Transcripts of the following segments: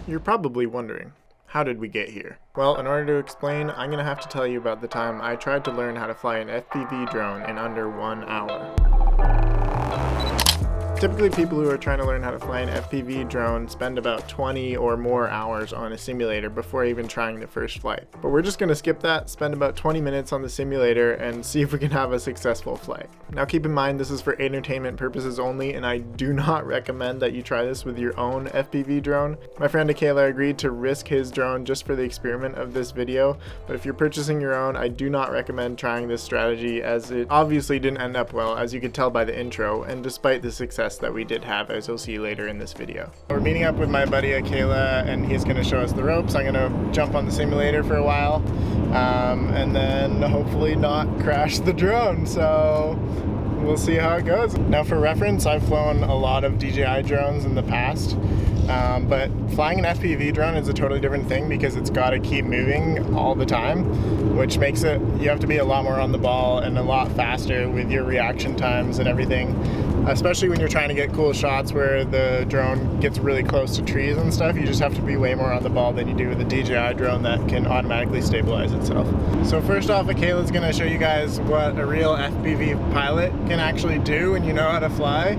You're probably wondering, how did we get here? Well, in order to explain, I'm going to have to tell you about the time I tried to learn how to fly an FPV drone in under 1 hour. Typically, people who are trying to learn how to fly an FPV drone spend about 20 or more hours on a simulator before even trying the first flight. But we're just going to skip that, spend about 20 minutes on the simulator, and see if we can have a successful flight. Now keep in mind this is for entertainment purposes only, and I do not recommend that you try this with your own FPV drone. My friend Akela agreed to risk his drone just for the experiment of this video, but if you're purchasing your own, I do not recommend trying this strategy, as it obviously didn't end up well, as you could tell by the intro, and despite the success that we did have, as you'll see later in this video. We're meeting up with my buddy Akela, and he's going to show us the ropes. I'm going to jump on the simulator for a while, and then hopefully not crash the drone, so we'll see how it goes. Now for reference, I've flown a lot of DJI drones in the past, but flying an FPV drone is a totally different thing because it's got to keep moving all the time, which makes it, you have to be a lot more on the ball and a lot faster with your reaction times and everything, especially when you're trying to get cool shots where the drone gets really close to trees and stuff. You just have to be way more on the ball than you do with a DJI drone that can automatically stabilize itself. So first off, Akela's going to show you guys what a real FPV pilot can actually do when you know how to fly.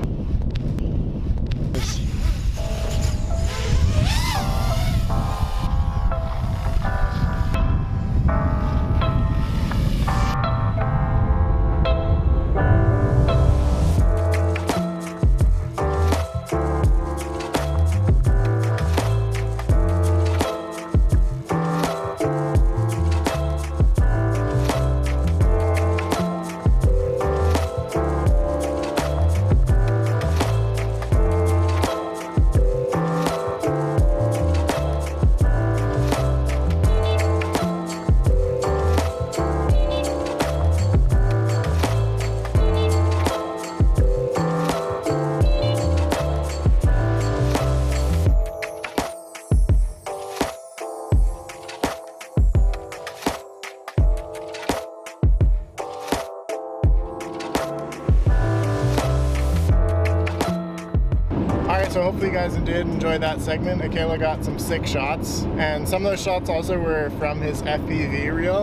So hopefully you guys did enjoy that segment. Akela got some sick shots, and some of those shots also were from his FPV reel.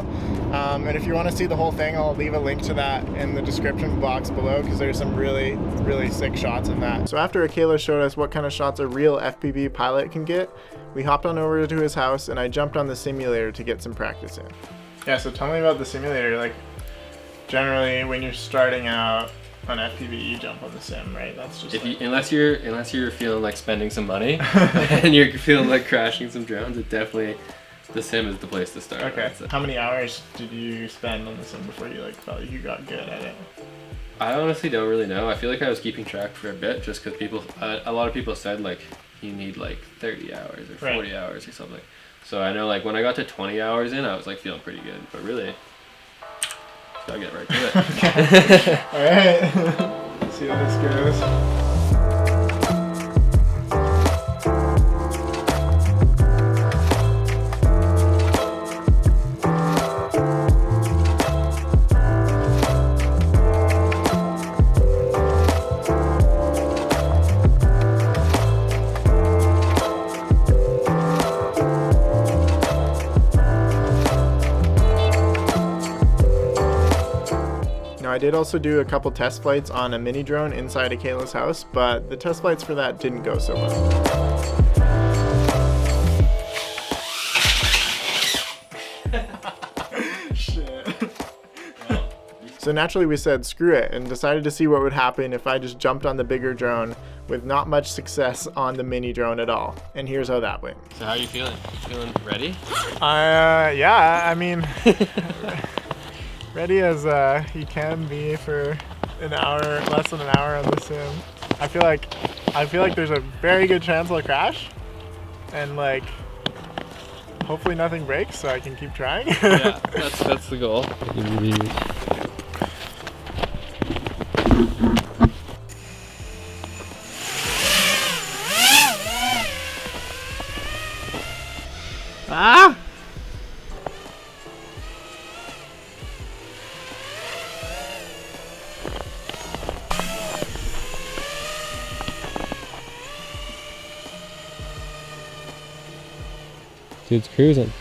And if you want to see the whole thing, I'll leave a link to that in the description box below, because there's some really sick shots in that. So after Akela showed us what kind of shots a real FPV pilot can get, we hopped on over to his house and I jumped on the simulator to get some practice in. Yeah, so tell me about the simulator. Like, generally when you're starting out on FPV, you jump on the sim, right? That's just unless you're feeling like spending some money and you're feeling like crashing some drones, it definitely, the sim is the place to start. Okay. How many hours did you spend on the sim before you felt like you got good at it? I honestly don't really know. I feel like I was keeping track for a bit, just because a lot of people said like you need like 30 hours or 40 hours or something. So I know like when I got to 20 hours in, I was like feeling pretty good, but really, I'll get right to it. Okay. Alright. Let's see how this goes. I did also do a couple test flights on a mini drone inside Akela's house, but the test flights for that didn't go so well. Shit. So naturally we said screw it and decided to see what would happen if I just jumped on the bigger drone with not much success on the mini drone at all. And here's how that went. So how are you feeling? Feeling ready? Yeah, I mean, ready as you can be for an hour, less than an hour on the sim. I feel like there's a very good chance I'll crash, and like hopefully nothing breaks so I can keep trying. Yeah, that's the goal. Ah! Dude's cruising.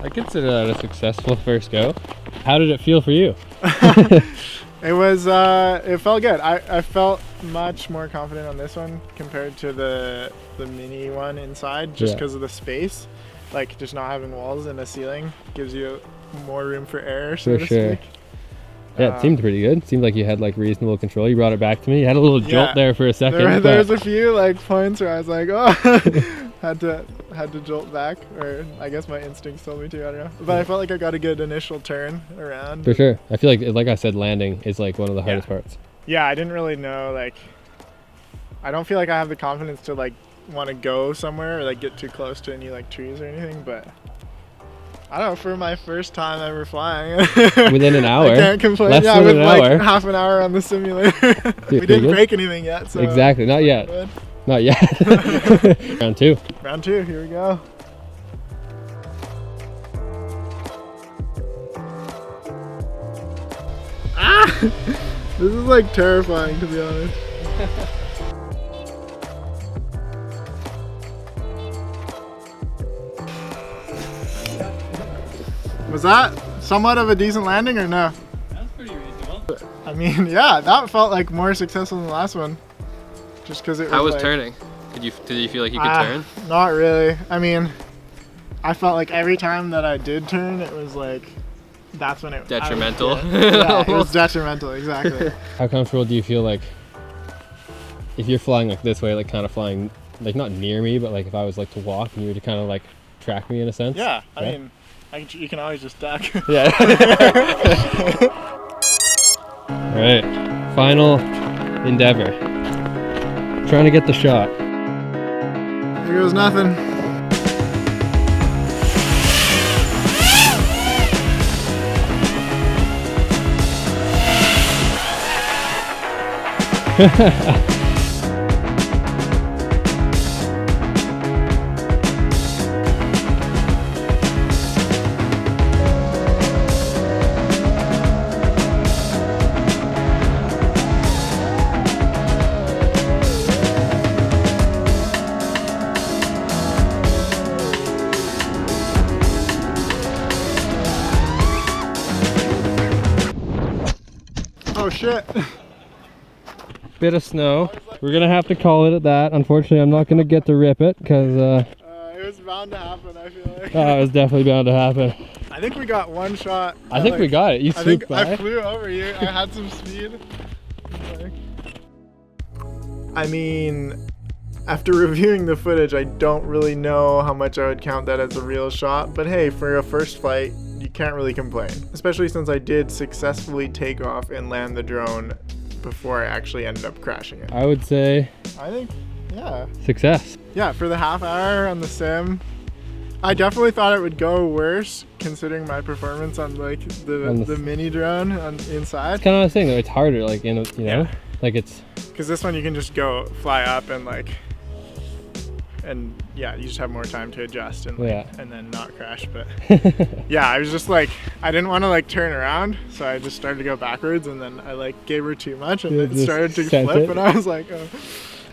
I consider that a successful first go. How did it feel for you? It was, it felt good. I felt much more confident on this one compared to the mini one inside, just because of the space. Like, just not having walls and a ceiling gives you more room for error, so to speak. Yeah, it seemed pretty good. It seemed like you had like reasonable control. You brought it back to me. You had a little jolt there for a second. There was a few like points where I was like, oh, had to jolt back, or I guess my instincts told me to. I don't know, but I felt like I got a good initial turn around. For sure. I feel like I said, landing is like one of the hardest parts. Yeah, I didn't really know, like, I don't feel like I have the confidence to like want to go somewhere or like get too close to any like trees or anything, but I don't know, for my first time ever flying. Within an hour. I can't complain. Less yeah, than with an like hour. half an hour on the simulator. We didn't break anything yet. So exactly, not yet. Good. Not yet. Round two. Round two, here we go. Ah! This is like terrifying, to be honest. Was that somewhat of a decent landing or no? That was pretty reasonable. I mean, yeah, that felt like more successful than the last one. Just because it was. How was like, turning? Did you feel like you could turn? Not really. I mean, I felt like every time that I did turn, it was like, that's when it detrimental. Yeah, it was detrimental, exactly. How comfortable do you feel like if you're flying like this way, like kind of flying like not near me, but like if I was like to walk and you were to kind of like track me in a sense? Yeah, I mean, you can always just duck. Yeah. All right, final endeavor. Trying to get the shot. Here goes nothing. Oh shit. Bit of snow. We're gonna have to call it at that. Unfortunately, I'm not gonna get to rip it because it was bound to happen, I feel like. Oh, it was definitely bound to happen. I think we got one shot. I think we got it. You swooped by. I flew over you. I had some speed. I mean, after reviewing the footage, I don't really know how much I would count that as a real shot, but hey, for a first flight, you can't really complain. Especially since I did successfully take off and land the drone before I actually ended up crashing it. I would say, I think, yeah. Success. Yeah, for the half hour on the sim, I definitely thought it would go worse considering my performance on like the mini drone on inside. It's kind of what I was saying though, it's harder, like, you know, like it's... Because this one you can just go fly up and like, and yeah, you just have more time to adjust and like, and then not crash. But yeah, I was just like, I didn't want to like turn around, so I just started to go backwards, and then I like gave her too much, and it started to flip, and I was like, oh.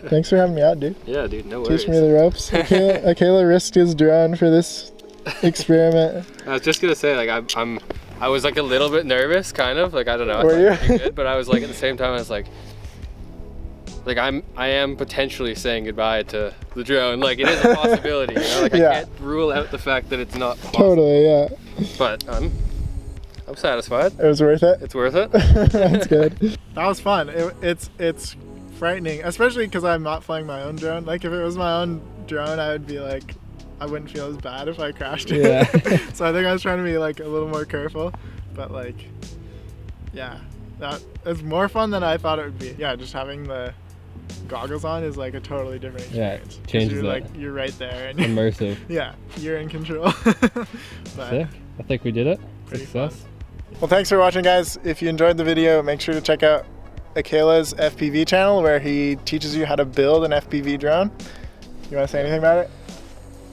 Thanks for having me out, dude. Yeah, dude, no worries. Teach me the ropes. Akela risked his drone for this experiment. I was just gonna say, like, I was like a little bit nervous, kind of, like, I don't know. Were you? I thought it'd be good, but I was like, at the same time, I was like I am potentially saying goodbye to the drone. Like, it is a possibility, you know? Like, I can't rule out the fact that it's not possible. Totally, yeah. But I'm satisfied. It was worth it? It's worth it. That's good. That was fun. It's frightening, especially because I'm not flying my own drone. Like, if it was my own drone, I would be like, I wouldn't feel as bad if I crashed it. Yeah. So I think I was trying to be like a little more careful, but like, yeah, that is more fun than I thought it would be. Yeah, just having the goggles on is like a totally different experience. Yeah, changes you're it. Like, you're right there. And immersive. Yeah, you're in control. But sick. I think we did it. Success. Fun. Well, thanks for watching, guys. If you enjoyed the video, make sure to check out Akela's FPV channel, where he teaches you how to build an FPV drone. You want to say anything about it?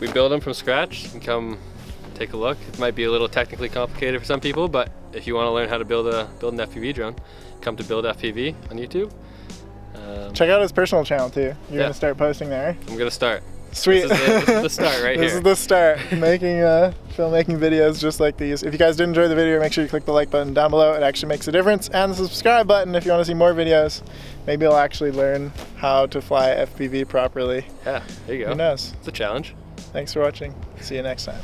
We build them from scratch and come take a look. It might be a little technically complicated for some people, but if you want to learn how to build an FPV drone, come to Build FPV on YouTube. Check out his personal channel too. You're gonna start posting there. I'm gonna start. Sweet. This is the start right This here. is the start. Making filmmaking videos just like these. If you guys did enjoy the video, make sure you click the like button down below. It actually makes a difference. And the subscribe button if you want to see more videos. Maybe I'll actually learn how to fly FPV properly. Yeah, there you go. Who knows? It's a challenge. Thanks for watching. See you next time.